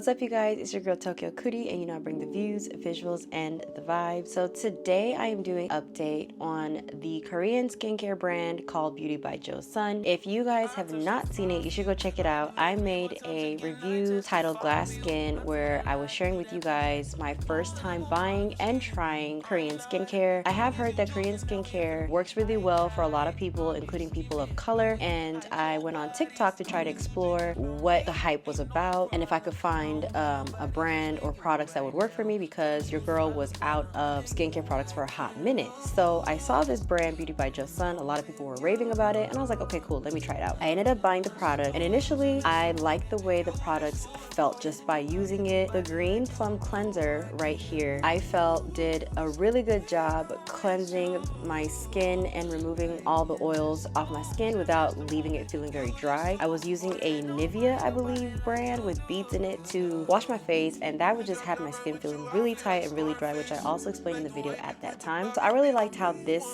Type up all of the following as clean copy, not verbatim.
What's up, you guys? It's your girl Tokyo Kuti, and you know I bring the views, visuals, and the vibes. So today I am doing an update on the Korean skincare brand called Beauty by Joseon. If you guys have not seen it, you should go check it out. I made a review titled Glass Skin where I was sharing with you guys my first time buying and trying Korean skincare. I have heard that Korean skincare works really well for a lot of people, including people of color, and I went on TikTok to try to explore what the hype was about and if I could find a brand or products that would work for me, because your girl was out of skincare products for a hot minute. So I saw this brand, Beauty by Joseon. A lot of people were raving about it, and I was like, okay, cool, let me try it out. I ended up buying the product, and initially I liked the way the products felt just by using it. The green plum cleanser right here, I felt did a really good job cleansing my skin and removing all the oils off my skin without leaving it feeling very dry. I was using a Nivea, I believe, brand with beads in it to wash my face, and that would just have my skin feeling really tight and really dry, which I also explained in the video at that time. So I really liked how this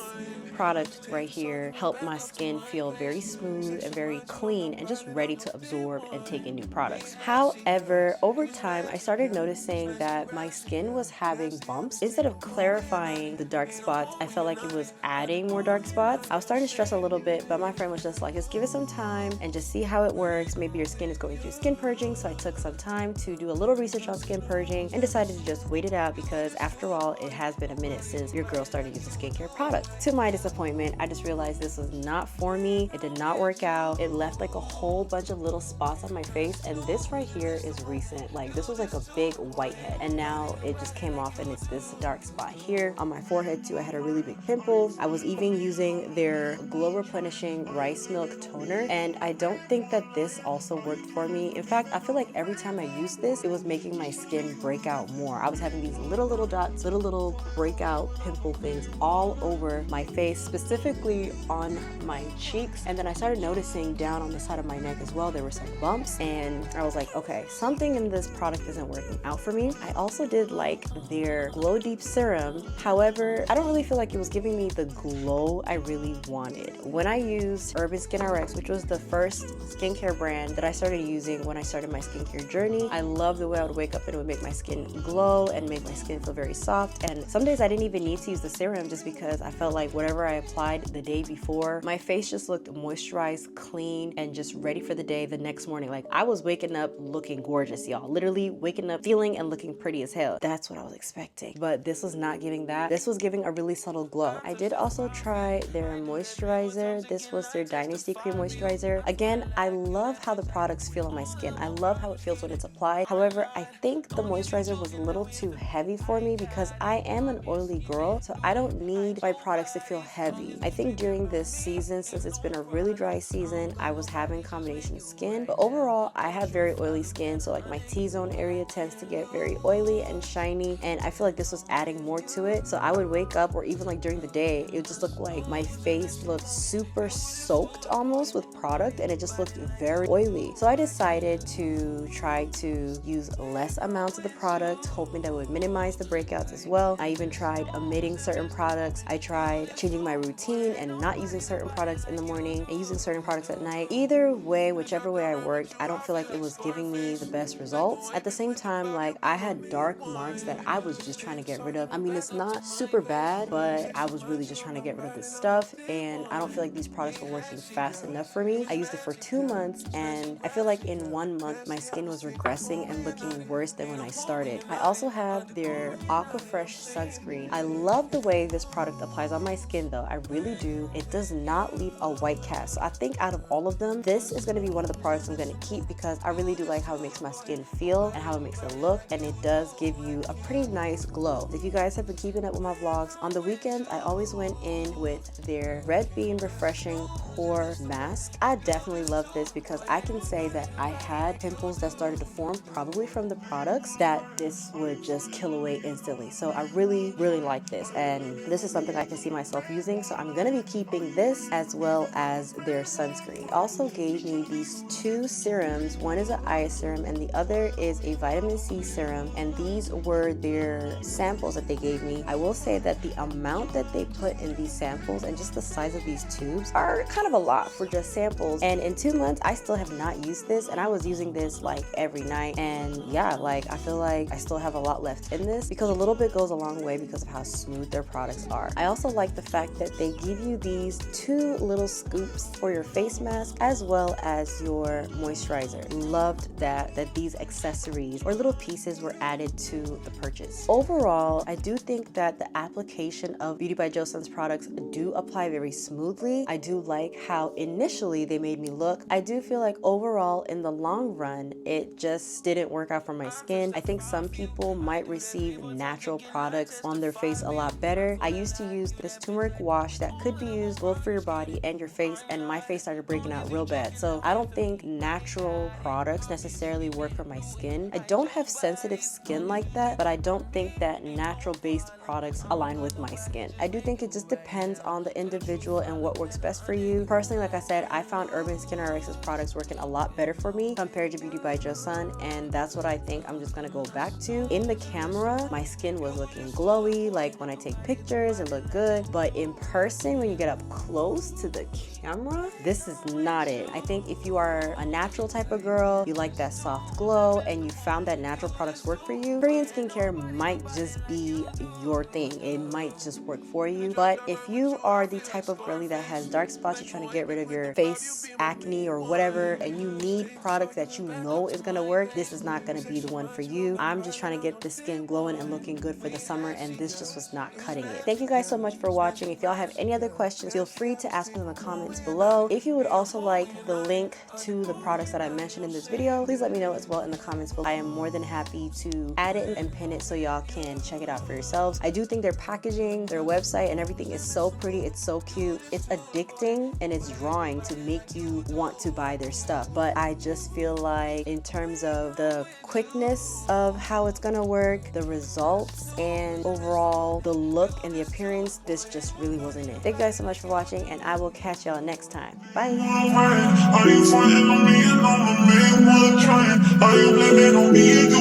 product right here helped my skin feel very smooth and very clean and just ready to absorb and take in new products. However, over time I started noticing that my skin was having bumps. Instead of clarifying the dark spots, I felt like it was adding more dark spots. I was starting to stress a little bit, but my friend was just like, just give it some time and just see how it works. Maybe your skin is going through skin purging. So I took some time to do a little research on skin purging and decided to just wait it out, because after all, it has been a minute since your girl started using skincare products. To my disappointment, I just realized this was not for me. It did not work out. It left like a whole bunch of little spots on my face, and this right here is recent. Like, this was like a big whitehead, and now it just came off and it's this dark spot here. On my forehead too, I had a really big pimple. I was even using their glow replenishing rice milk toner, and I don't think that this also worked for me. In fact, I feel like every time I used this, it was making my skin break out more. I was having these little dots, little breakout pimple things all over my face, specifically on my cheeks. And then I started noticing down on the side of my neck as well, there were some bumps, and I was like, okay, something in this product isn't working out for me. I also did like their Glow Deep Serum. However, I don't really feel like it was giving me the glow I really wanted. When I used Urban Skin RX, which was the first skincare brand that I started using when I started my skincare journey, I love the way I would wake up and it would make my skin glow and make my skin feel very soft. And some days I didn't even need to use the serum, just because I felt like whatever I applied the day before, my face just looked moisturized, clean, and just ready for the day the next morning. Like, I was waking up looking gorgeous, y'all. Literally waking up feeling and looking pretty as hell. That's what I was expecting. But this was not giving that. This was giving a really subtle glow. I did also try their moisturizer. This was their Dynasty Cream Moisturizer. Again, I love how the products feel on my skin. I love how it feels when it's applied. However, I think the moisturizer was a little too heavy for me, because I am an oily girl, so I don't need my products to feel heavy. I think during this season, since it's been a really dry season, I was having combination skin, but overall I have very oily skin, so like my T-zone area tends to get very oily and shiny, and I feel like this was adding more to it. So I would wake up, or even like during the day, it would just look like my face looked super soaked almost with product, and it just looked very oily. So I decided to try to use less amounts of the product, hoping that it would minimize the breakouts as well. I even tried omitting certain products. I tried changing my routine and not using certain products in the morning and using certain products at night. Either way, whichever way I worked, I don't feel like it was giving me the best results. At the same time, like, I had dark marks that I was just trying to get rid of. I mean, it's not super bad, but I was really just trying to get rid of this stuff, and I don't feel like these products were working fast enough for me. I used it for 2 months, and I feel like in 1 month my skin was regressing and looking worse than when I started. I also have their Aqua Fresh sunscreen. I love the way this product applies on my skin though. I really do. It does not leave a white cast. So I think out of all of them, this is going to be one of the products I'm going to keep, because I really do like how it makes my skin feel and how it makes it look, and it does give you a pretty nice glow. If you guys have been keeping up with my vlogs, on the weekends I always went in with their Red Bean Refreshing Pore Mask. I definitely love this, because I can say that I had pimples that started to form probably from the products that this would just kill away instantly. So I really like this, and this is something I can see myself using, so I'm gonna be keeping this as well as their sunscreen. They also gave me these 2 serums. One is an eye serum and the other is a vitamin C serum, and these were their samples that they gave me. I will say that the amount that they put in these samples and just the size of these tubes are kind of a lot for just samples, and in 2 months I still have not used this, and I was using this like every night night. And yeah, like I feel like I still have a lot left in this because a little bit goes a long way because of how smooth their products are. I also like the fact that they give you these 2 little scoops for your face mask as well as your moisturizer. Loved that these accessories or little pieces were added to the purchase. Overall, I do think that the application of Beauty by Joseon's products do apply very smoothly. I do like how initially they made me look. I do feel like overall in the long run, it just didn't work out for my skin. I think some people might receive natural products on their face a lot better. I used to use this turmeric wash that could be used both for your body and your face, and my face started breaking out real bad. So I don't think natural products necessarily work for my skin. I don't have sensitive skin like that, but I don't think that natural based products align with my skin. I do think it just depends on the individual and what works best for you. Personally, like I said, I found Urban Skin RX's products working a lot better for me compared to Beauty by Joseon, and that's what I think I'm just gonna go back to. In the camera, my skin was looking glowy, like when I take pictures, it looked good, but in person, when you get up close to the camera, this is not it. I think if you are a natural type of girl, you like that soft glow, and you found that natural products work for you, Korean skincare might just be your thing. It might just work for you. But if you are the type of girly that has dark spots, you're trying to get rid of your face acne or whatever, and you need products that you know is gonna work, this is not gonna be the one for you. I'm just trying to get the skin glowing and looking good for the summer, and this just was not cutting it. Thank you guys so much for watching. If y'all have any other questions, feel free to ask them in the comments below. If you would also like the link to the products that I mentioned in this video, please let me know as well in the comments below. I am more than happy to add it and pin it so y'all can check it out for yourselves. I do think their packaging, their website, and everything is so pretty. It's so cute. It's addicting and it's drawing to make you want to buy their stuff. But I just feel like in terms of the quickness of how it's gonna work, the results, and overall the look and the appearance, this just really wasn't it. Thank you guys so much for watching, and I will catch y'all next time. Bye. Are you fronting on me and on the main one trying? Are you blaming on me?